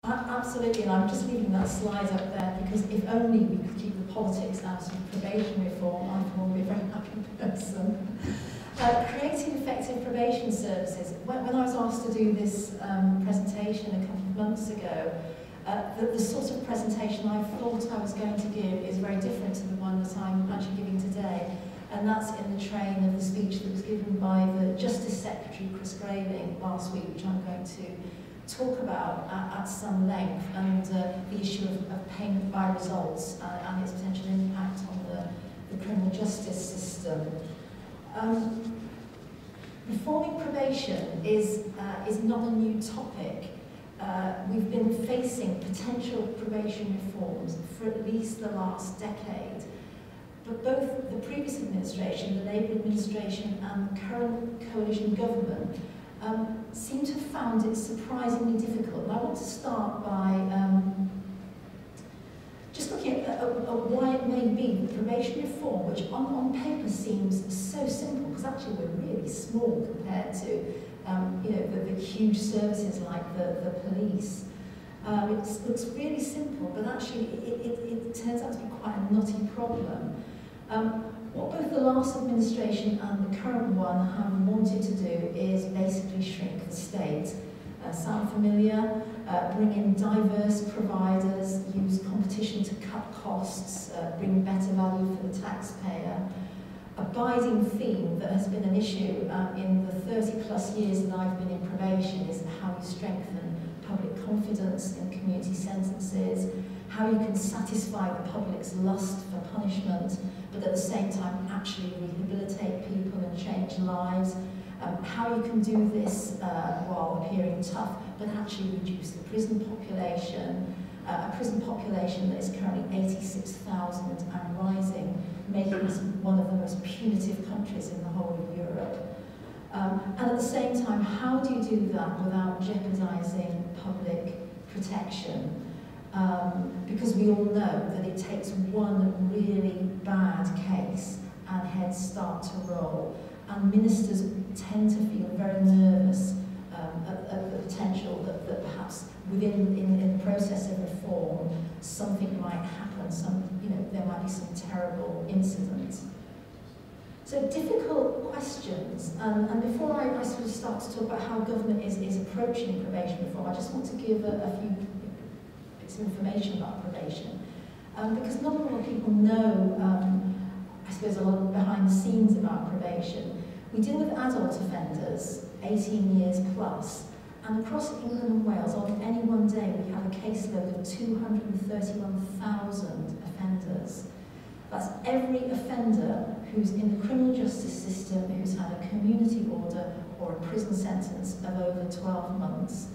Absolutely, and I'm just leaving that slide up there because if only we could keep the politics out of probation reform, I would be a very happy person. Creating effective probation services. When I was asked to do this presentation a couple of months ago, the sort of presentation I thought I was going to give is very different to the one that I'm actually giving today. And that's in the train of the speech that was given by the Justice Secretary, Chris Grayling, last week, which I'm going to talk about at some length, and the issue of payment by results and its potential impact on the criminal justice system. Reforming probation is not a new topic. We've been facing potential probation reforms for at least the last decade. But both the previous administration, the Labour administration, and the current coalition government seem to have found it surprisingly difficult. And I want to start by just looking at why it may be that probation reform, which on paper seems so simple, because actually we're really small compared to the huge services like the police. It looks really simple, but actually it turns out to be quite a knotty problem. What both the last administration and the current one have wanted to do is basically shrink the state. Sound familiar? Bring in diverse providers, use competition to cut costs, bring better value for the taxpayer. Abiding theme that has been an issue in the 30+ years that I've been in probation is how you strengthen public confidence in community sentences, how you can satisfy the public's lust for punishment, but at the same time actually rehabilitate people and change lives, how you can do this while appearing tough, but actually reduce the prison population, a prison population that is currently 86,000 and rising, making us one of the most punitive countries in the whole of Europe. And at the same time, how do you do that without jeopardising public protection? Because we all know that it takes one really bad case and heads start to roll. And ministers tend to feel very nervous at the potential that perhaps in the process of reform, something might happen, there might be some terrible incidents. So difficult questions, and before I sort of start to talk about how government is approaching probation reform, I just want to give a few bits of information about probation. Because not a lot of people know, I suppose, a lot of behind the scenes about probation. We deal with adult offenders, 18 years plus, and across England and Wales, on any one day, we have a caseload of 231,000 offenders. That's every offender who's in the criminal justice system, who's had a community order or a prison sentence of over 12 months.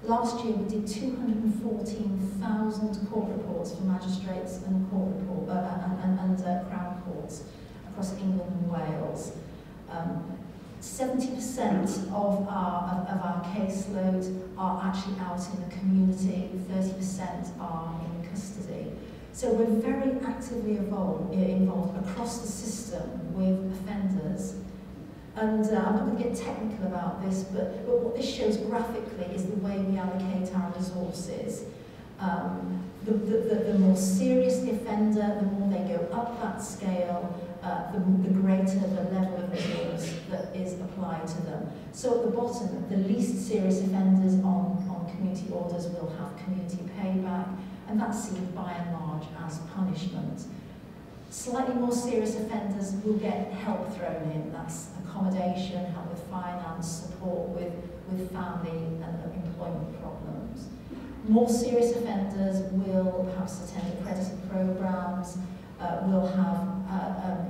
Last year, we did 214,000 court reports for magistrates and Crown courts across England and Wales. 70% of our caseload are actually out in the community, 30% are in custody. So we're very actively involved across the system with offenders. And I'm not going to get technical about this, but what this shows graphically is the way we allocate our resources. The more serious the offender, the more they go up that scale, the greater the level of resource that is applied to them. So at the bottom, the least serious offenders on community orders will have community payback, and that's seen by and large as punishment. Slightly more serious offenders will get help thrown in. That's accommodation, help with finance, support with family and employment problems. More serious offenders will perhaps attend accredited programs, will have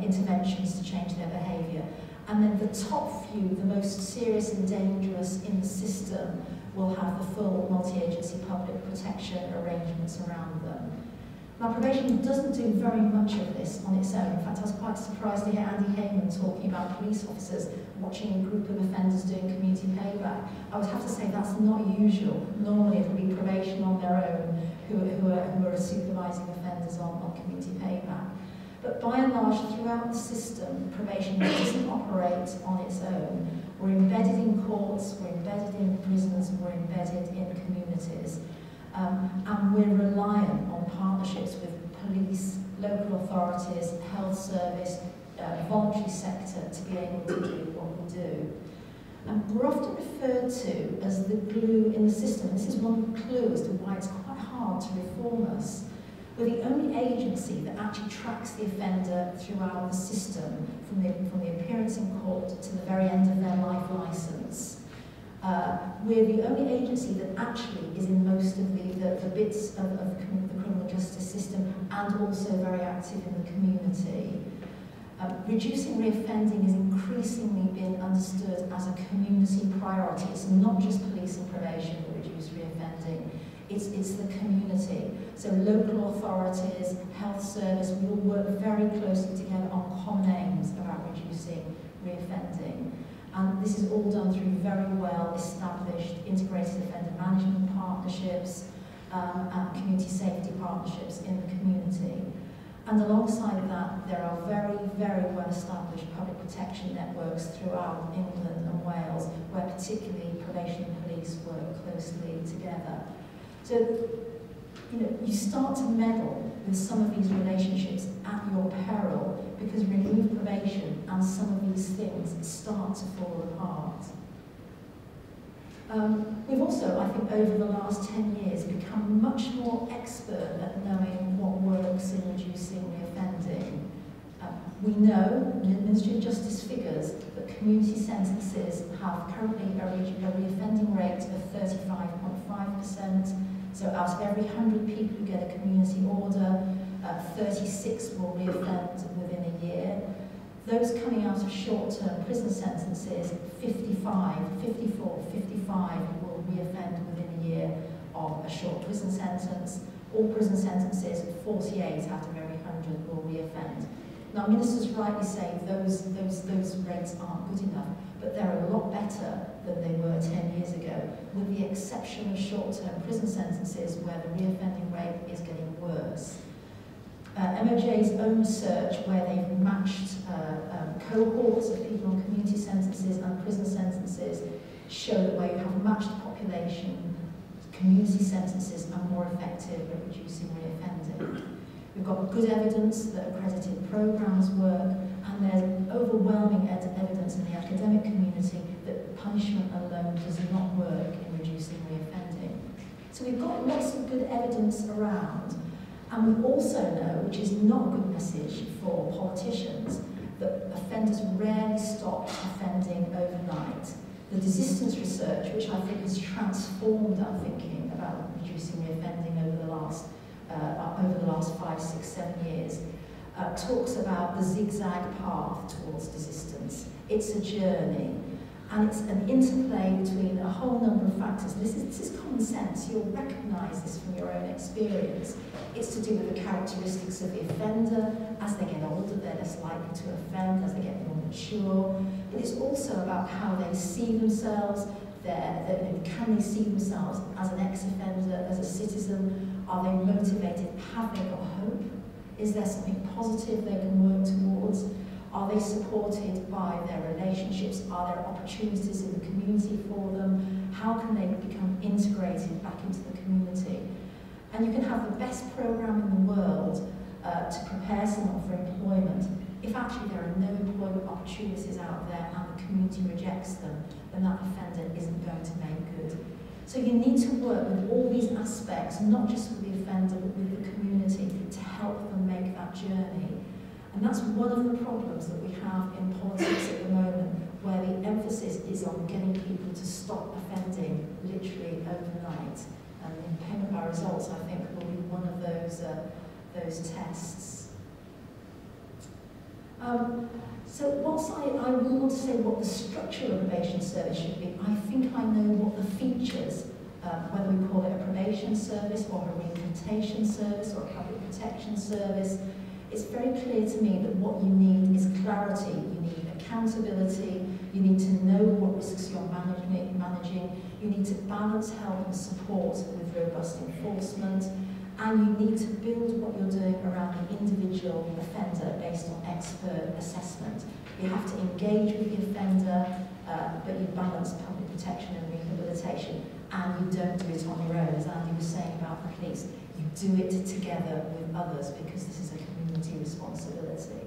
interventions to change their behaviour. And then the top few, the most serious and dangerous in the system, will have the full multi-agency public protection arrangements around them. Now, probation doesn't do very much of this on its own. In fact, I was quite surprised to hear Andy Hayman talking about police officers watching a group of offenders doing community payback. I would have to say that's not usual. Normally it would be probation on their own who are supervising offenders on community payback. But by and large, throughout the system, probation doesn't operate on its own. We're embedded in courts, we're embedded in prisons, we're embedded in communities. And we're reliant on partnerships with police, local authorities, health service, voluntary sector to be able to do what we do. And we're often referred to as the glue in the system. This is one clue as to why it's quite hard to reform us. We're the only agency that actually tracks the offender throughout the system, from the appearance in court to the very end of their life licence. We're the only agency that actually is in most of the bits of the criminal justice system and also very active in the community. Reducing reoffending is increasingly being understood as a community priority. It's not just police and probation that reduce reoffending, it's the community. So local authorities, health service, we all work very closely together on common aims about reducing reoffending. And this is all done through very well established integrated offender management partnerships and community safety partnerships in the community. And alongside that, there are very, very well established public protection networks throughout England and Wales, where particularly probation and police work closely together. So, you start to meddle with some of these relationships at your peril, because remove probation and some of these things start to fall apart. We've also, I think, over the last 10 years, become much more expert at knowing what works in reducing reoffending. We know, the Ministry of Justice figures, that community sentences have currently a reoffending rate of 35.5%. So out of every 100 people who get a community order, 36 will reoffend within a year. Those coming out of short-term prison sentences, 55 will reoffend within a year of a short prison sentence. All prison sentences, 48 out of every 100 will reoffend. Now, ministers rightly say those rates aren't good enough, but they're a lot better than they were 10 years ago, with the exception of short-term prison sentences where the reoffending rate is getting worse. MOJ's own research, where they've matched cohorts of people on community sentences and prison sentences, show that where you have a matched population, community sentences are more effective at reducing reoffending. We've got good evidence that accredited programs work, and there's overwhelming evidence in the academic community that punishment alone does not work in reducing reoffending. So we've got lots of good evidence around. And we also know, which is not a good message for politicians, that offenders rarely stop offending overnight. The desistance research, which I think has transformed our thinking about reducing reoffending over the last 5, 6, 7 years, talks about the zigzag path towards desistance. It's a journey. And it's an interplay between a whole number of factors. This is common sense. You'll recognise this from your own experience. It's to do with the characteristics of the offender. As they get older, they're less likely to offend, as they get more mature. But it's also about how they see themselves. Can they see themselves as an ex-offender, as a citizen? Are they motivated? Have they got hope? Is there something positive they can work towards? Are they supported by their relationships? Are there opportunities in the community for them? How can they become integrated back into the community? And you can have the best program in the world to prepare someone for employment. If actually there are no employment opportunities out there and the community rejects them, then that offender isn't going to make good. So you need to work with all these aspects, not just with the offender, but with the community to help them make that journey. And that's one of the problems that we have in politics at the moment, where the emphasis is on getting people to stop offending literally overnight. And in payment by results, I think, will be one of those tests. So whilst I will want to say what the structure of a probation service should be, I think I know what the features, whether we call it a probation service or a rehabilitation service or a public protection service. It's very clear to me that what you need is clarity, you need accountability, you need to know what risks you're managing, you need to balance help and support with robust enforcement, and you need to build what you're doing around the individual offender based on expert assessment. You have to engage with the offender, but you balance public protection and rehabilitation, and you don't do it on your own. As Andy was were saying about the police, you do it together with others because this is a community responsibility.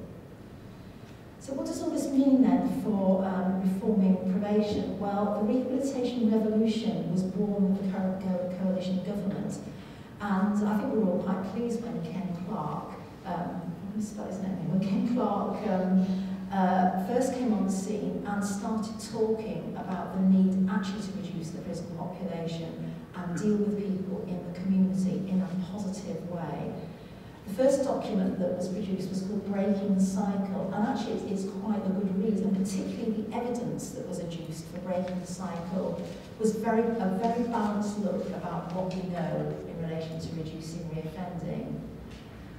So what does all this mean then for reforming probation? Well, the rehabilitation revolution was born with the current coalition government, and I think we were all quite pleased when Ken Clarke, when Ken Clarke first came on the scene and started talking about the need actually to reduce the prison population and deal with people in the community in a positive way. The first document that was produced was called Breaking the Cycle, and actually it's quite a good read, and particularly the evidence that was adduced for Breaking the Cycle was a very balanced look about what we know in relation to reducing reoffending.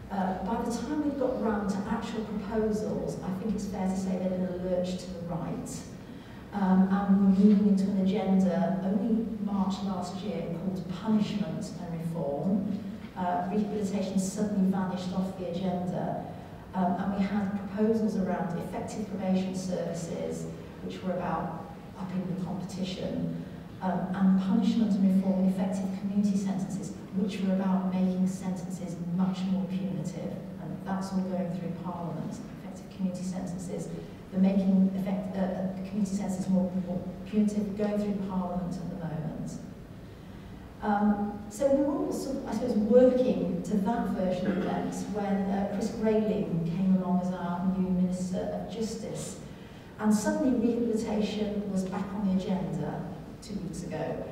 By the time we got round to actual proposals, I think it's fair to say they've been a lurch to the right. And we're moving into an agenda only March last year called Punishment and Reform. Rehabilitation suddenly vanished off the agenda. And we had proposals around effective probation services, which were about upping the competition, and punishment and reform effective community sentences, which were about making sentences much more punitive, and that's all going through Parliament. Effective community sentences, the making community sentences more punitive, going through Parliament at the moment. So we were all sort of, I suppose, working to that version of events when Chris Grayling came along as our new Minister of Justice, and suddenly rehabilitation was back on the agenda 2 weeks ago.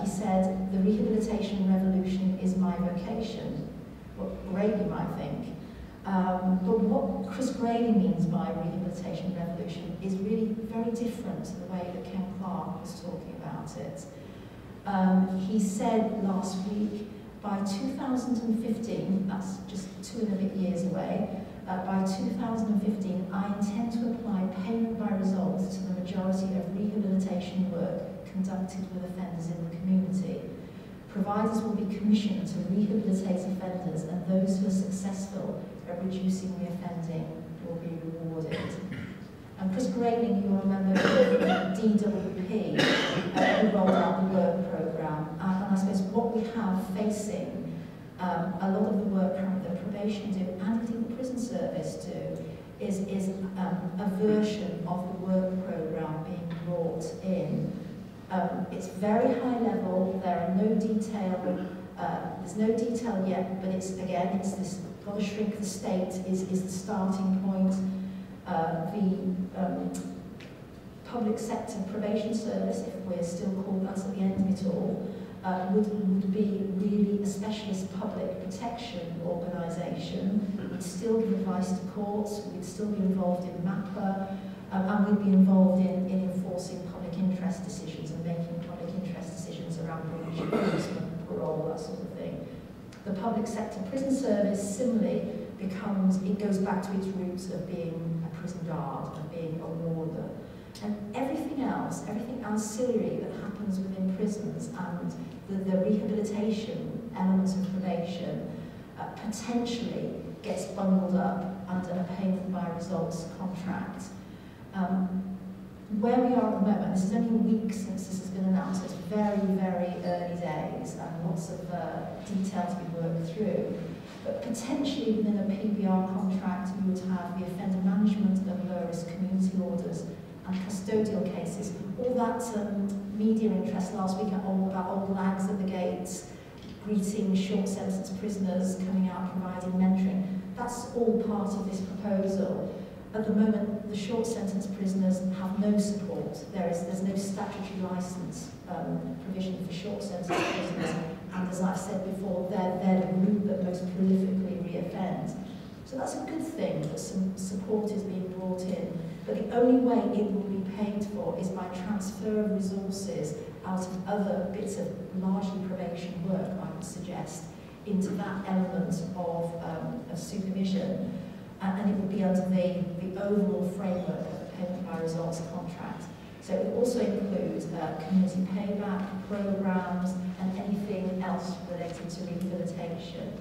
He said, the rehabilitation revolution is my vocation. Well, great, you might think. But what Chris Grayling means by rehabilitation revolution is really very different to the way that Ken Clarke was talking about it. He said last week, by 2015, that's just 2 and a bit years away, by 2015, I intend to apply payment by results to the majority of rehabilitation work conducted with offenders in the community. Providers will be commissioned to rehabilitate offenders, and those who are successful at reducing reoffending will be rewarded. And Chris Grayling, you'll remember from DWP, who rolled out the work programme, and I suppose what we have facing a lot of the work that probation do, and indeed the prison service do, is a version of the work programme being brought in. It's very high level, there are no detail, there's no detail yet, but it's this, got to shrink the state is the starting point. The public sector probation service, if we're still called that at the end of it all, would be really a specialist public protection organisation. We'd still give advice to courts, we'd still be involved in MAPA, and we'd be involved in enforcing public interest decisions and making public interest decisions around breach, enforcement, parole, that sort of thing. The public sector prison service similarly goes back to its roots of being a prison guard, of being a warder. And everything else, everything ancillary that happens within prisons and the rehabilitation elements of probation potentially gets bundled up under a payment by results contract. Where we are at the moment, this is only a week since this has been announced, it's very, very early days and lots of detail to be worked through. But potentially within a PBR contract, you would have the offender management of low-risk community orders and custodial cases. All that media interest last week about old lags at the gates, greeting short sentence prisoners, coming out providing mentoring, that's all part of this proposal. At the moment, the short sentence prisoners have no support. There's no statutory licence provision for short sentence prisoners, and as I've said before, they're the group that most prolifically reoffend. So that's a good thing that some support is being brought in, but the only way it will be paid for is by transfer of resources out of other bits of largely probation work, I would suggest, into that element of supervision. And it would be under the overall framework of the payment by results contract. So it would also include community payback programmes and anything else related to rehabilitation.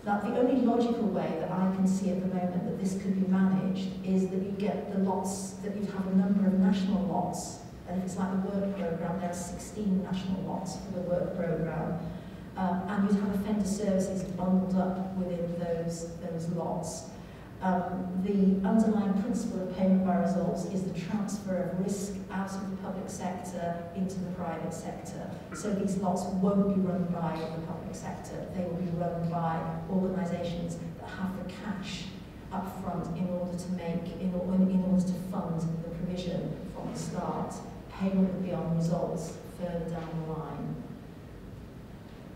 Now, the only logical way that I can see at the moment that this could be managed is that you get the lots, that you have a number of national lots, and if it's like the work programme, there are 16 national lots for the work programme. and you'd have offender services bundled up within those lots. The underlying principle of payment by results is the transfer of risk out of the public sector into the private sector. So these lots won't be run by the public sector, they will be run by organisations that have the cash up front in order to fund the provision from the start. Payment will be on results further down the line.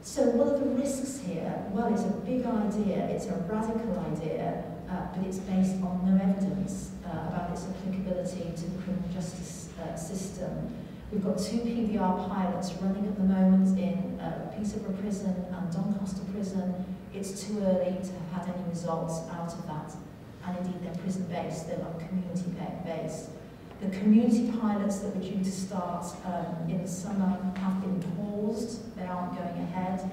So what are the risks here? Well, it's a big idea, it's a radical idea, but it's based on no evidence about its applicability to the criminal justice system. We've got 2 PBR pilots running at the moment in Peterborough Prison and Doncaster Prison. It's too early to have had any results out of that. And indeed, they're prison-based, they're not community-based. The community pilots that were due to start in the summer have been paused, they aren't going ahead.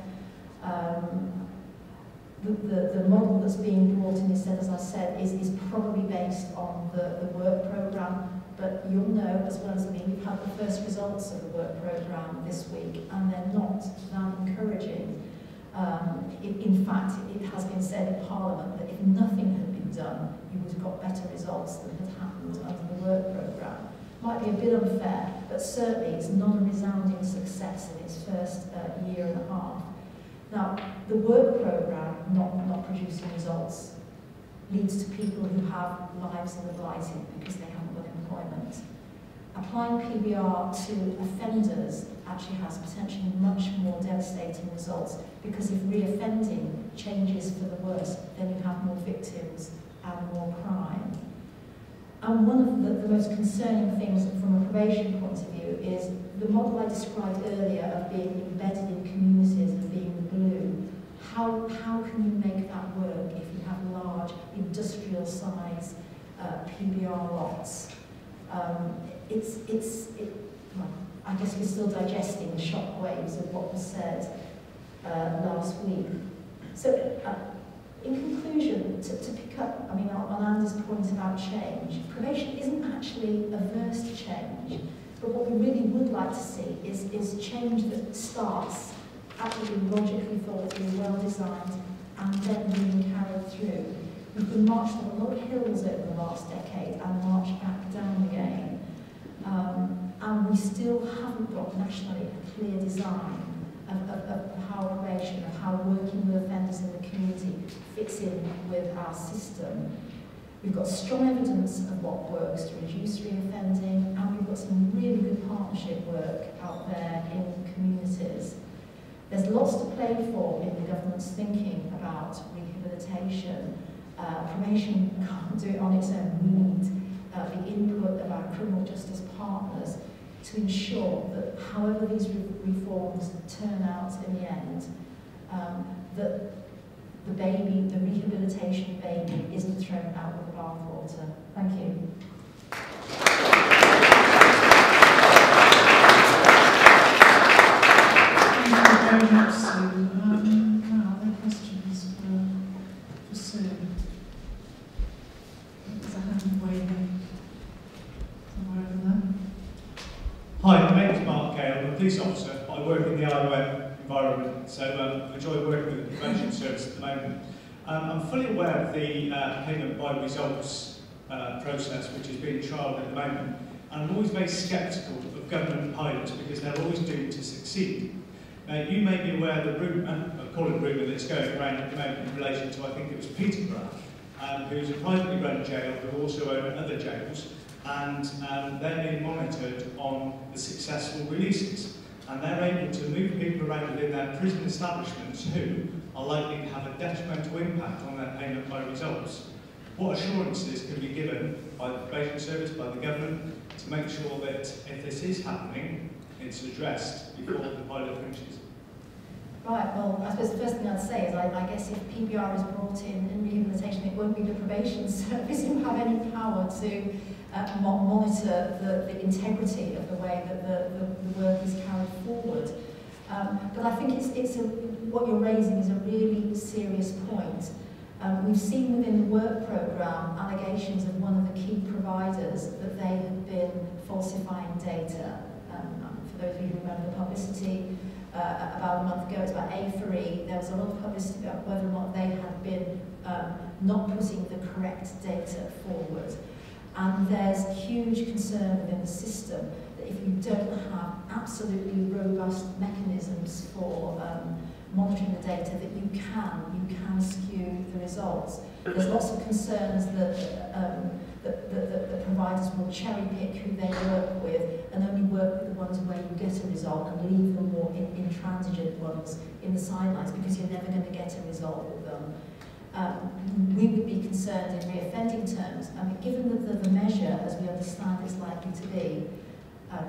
The model that's being brought in instead, as I said, is probably based on the work programme, but you'll know as well as me, we've had the first results of the work programme this week, and they're not that encouraging. In fact, it has been said in Parliament that if nothing had been done, you would have got better results than had happened under the work programme. Might be a bit unfair, but certainly it's not a resounding success in its first year and a half. Now, the work programme not producing results leads to people who have lives that are blighted because they haven't got employment. Applying PBR to offenders actually has potentially much more devastating results, because if reoffending changes for the worse, then you have more victims and more crime. And one of the most concerning things from a probation point of view is the model I described earlier of being embedded in communities and being the glue. How can you make that work if you have large industrial size PBR lots? Well, I guess we're still digesting the shock waves of what was said last week. So, in conclusion, to pick up, I mean, on Andy's point about change, probation isn't actually averse to change, but what we really would like to see is change that starts absolutely logically thought through, well designed, and then being carried through. We've been marched on a lot of hills over the last decade and marched back down again. And we still haven't got nationally a clear design of how probation, of how working with offenders in the community fits in with our system. We've got strong evidence of what works to reduce reoffending, and we've got some really good partnership work out there in communities. There's lots to play for in the government's thinking about rehabilitation. Probation can't do it on its own. We need the input of our criminal justice partners to ensure that however these reforms turn out in the end, that the rehabilitation baby isn't thrown out with the bathwater. Thank you. Thank you very much, Sue. Now, are there questions for Sue? There's a hand waving somewhere over there. Hi, my name is Mark Gale. I'm a police officer. I work in the IOM environment, so I enjoy working with the probation service at the moment. I'm fully aware of the payment by results process which is being trialled at the moment, and I'm always very sceptical of government pilots because they're always doomed to succeed. Now, you may be aware of the rumour, I call it rumour, that's going around at the moment in relation to, I think it was Peterborough, who's a privately run jail who also own other jails, and they're being monitored on the successful releases. And they're able to move people around within their prison establishments who are likely to have a detrimental impact on their payment by results. What assurances can be given by the probation service, by the government, to make sure that if this is happening, it's addressed before the pilot finishes? Right, well, I suppose the first thing I'd say is I guess if PBR is brought in rehabilitation, it won't be the probation service who have any power to monitor the integrity of the way that the work is carried forward. But I think what you're raising is a really serious point. We've seen within the work programme allegations of one of the key providers that they had been falsifying data. For those of you who remember the publicity about a month ago. It was about A4E. There was a lot of publicity about whether or not they had been not putting the correct data forward. And there's huge concern within the system that if you don't have absolutely robust mechanisms for monitoring the data, that you can skew the results. There's lots of concerns that the providers will cherry pick who they work with and only work with the ones where you get a result and leave the more intransigent ones in the sidelines because you're never going to get a result with them. We would be concerned in reoffending terms. I mean, given that the measure, as we understand, is likely to be,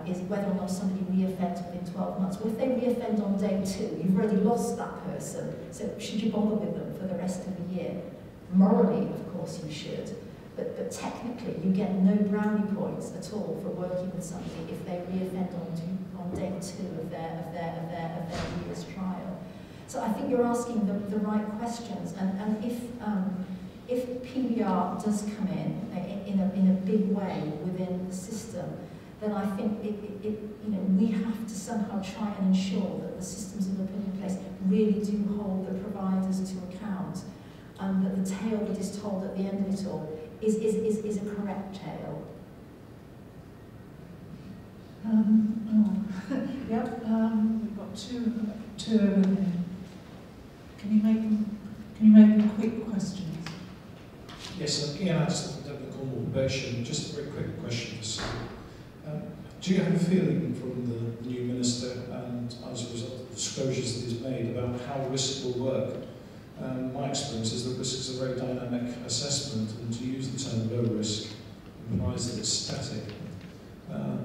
is whether or not somebody reoffends within 12 months. Well, if they reoffend on day 2, you've already lost that person, so should you bother with them for the rest of the year? Morally, of course, you should, but technically, you get no brownie points at all for working with somebody if they reoffend on day 2 of their year's trial. So I think you're asking the right questions, and if PBR does come in a big way within the system, then I think we have to somehow try and ensure that the systems that are put in place really do hold the providers to account, and that the tale that is told at the end of it all is a correct tale. Yep. We've got two over there. Can you make them quick questions? Yes, Ian, I just looked at the call probation. Just a very quick question for Sue. Do you have a feeling from the new minister, and as a result of the disclosures that he's made, about how risk will work? My experience is that risk is a very dynamic assessment, and to use the term low risk implies that it's static.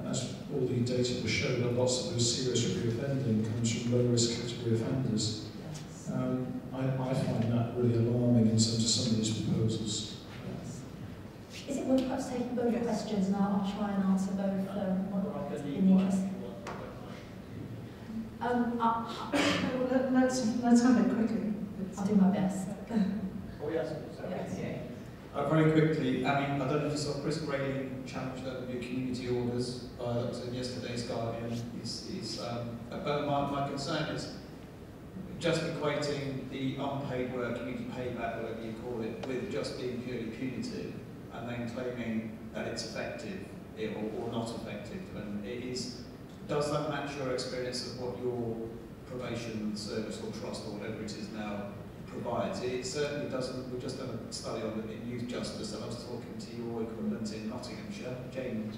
As all the data will show, that lots of those serious reoffending comes from low risk category offenders. I find that really alarming in terms of some of these proposals. Is it worth perhaps taking both questions, and I'll try and answer both in the interest? Let's have it quickly. I'll do my best. Oh yes. Yes. Very quickly, I mean, I don't know if you saw Chris Grayling challenge that would be community orders. That was in yesterday's Guardian. But my concern is just equating the unpaid work, community payback, whatever you call it, with just being purely punitive, and then claiming that it's effective or not effective. And it is. Does that match your experience of what your probation service or trust or whatever it is now provides? It certainly doesn't. We've just done a study on it in youth justice, and I was talking to your equivalent in Nottinghamshire, Jane.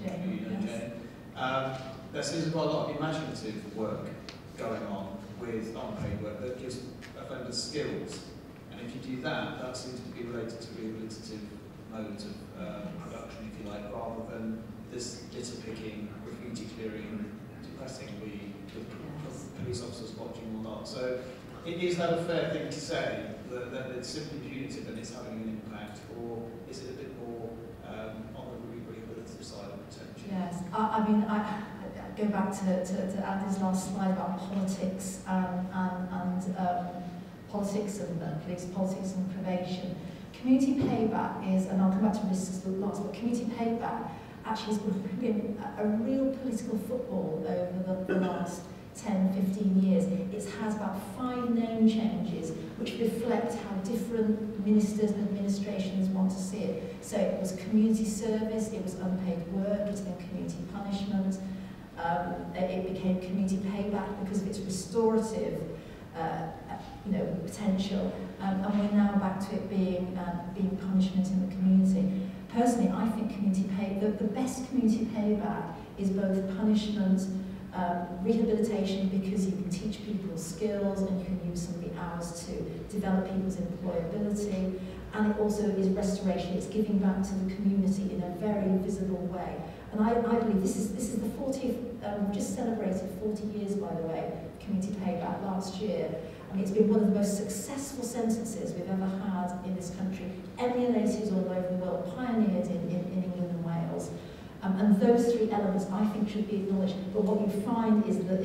There seems to be a lot of imaginative work going on with unpaid work that gives offenders skills, and if you do that, that seems to be related to rehabilitative modes of production, if you like, rather than this litter picking, graffiti clearing, depressingly with police officers watching or not. So is that a fair thing to say, that it's simply punitive and it's having an impact, or is it a bit more on the rehabilitative side of potential? Yes, I mean, I go back to Andy's last slide about politics and politics and police politics and probation. Community payback is, and I'll come back to risks last, but community payback actually has been a real political football over the last 10, 15 years. It has about 5 name changes which reflect how different ministers and administrations want to see it. So it was community service, it was unpaid work, it's then community punishment, it became community payback because of its restorative potential, and we're now back to it being punishment in the community. Personally, I think the best community payback is both punishment, rehabilitation, because you can teach people skills and you can use some of the hours to develop people's employability, and it also is restoration. It's giving back to the community in a very visible way. And I believe this is the 40th. We've just celebrated 40 years, by the way, community payback last year. I mean, it's been one of the most successful sentences we've ever had in this country, emulated all over the world, pioneered in England and Wales. And those 3 elements, I think, should be acknowledged. But what you find is that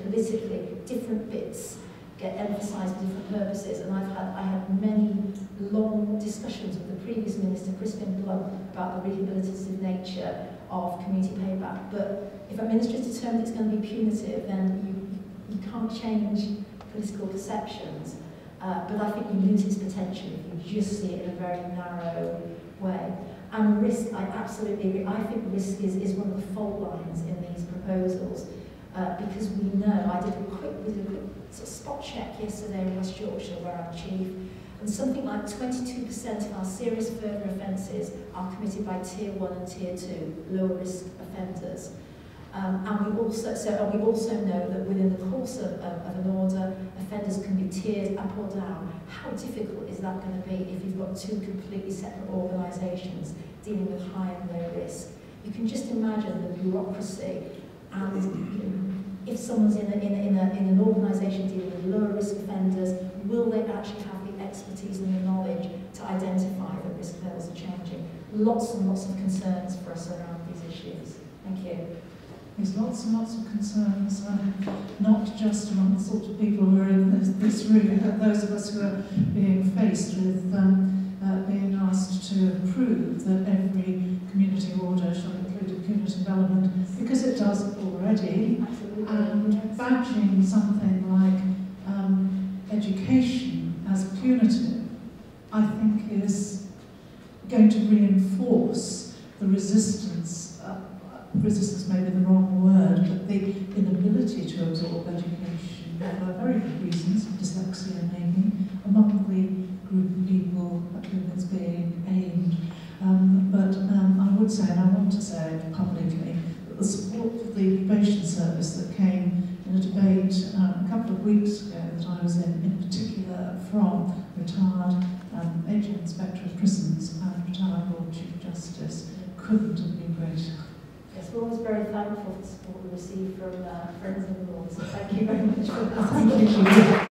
politically different bits get emphasised for different purposes. And I had many long discussions with the previous minister, Crispin Blunt, about the rehabilitative nature of community payback. But if a minister is determined it's going to be punitive, then You can't change political perceptions, but I think you lose its potential if you just see it in a very narrow way. And risk, I absolutely agree. I think risk is one of the fault lines in these proposals, because we know, we did a quick sort of spot check yesterday in West Yorkshire where I'm chief, and something like 22% of our serious further offences are committed by Tier 1 and Tier 2, lower risk offenders. And we also know that within the course of an order, offenders can be tiered up or down. How difficult is that going to be if you've got two completely separate organisations dealing with high and low risk? You can just imagine the bureaucracy, and if someone's in an organisation dealing with lower risk offenders, will they actually have the expertise and the knowledge to identify that risk levels are changing? Lots and lots of concerns for us around these issues. Thank you. There's lots and lots of concerns, not just among the sort of people who are in this room, but those of us who are being faced with being asked to prove that every community order shall include a punitive element, because it does already. Absolutely. And badging something like education as punitive, I think, is going to reinforce the resistance. Resistance may be the wrong word, but the inability to absorb education for very good reasons, dyslexia maybe, among the group of people at whom it's being aimed. But I would say, and I want to say publicly, that the support for the probation service that came in a debate a couple of weeks ago that I was in particular from retired Agent Inspector of Prisons and retired Lord Chief Justice, couldn't have been greater. Yes, we're always very thankful for the support we receive from friends in the law, so thank you very much for that. Thank you.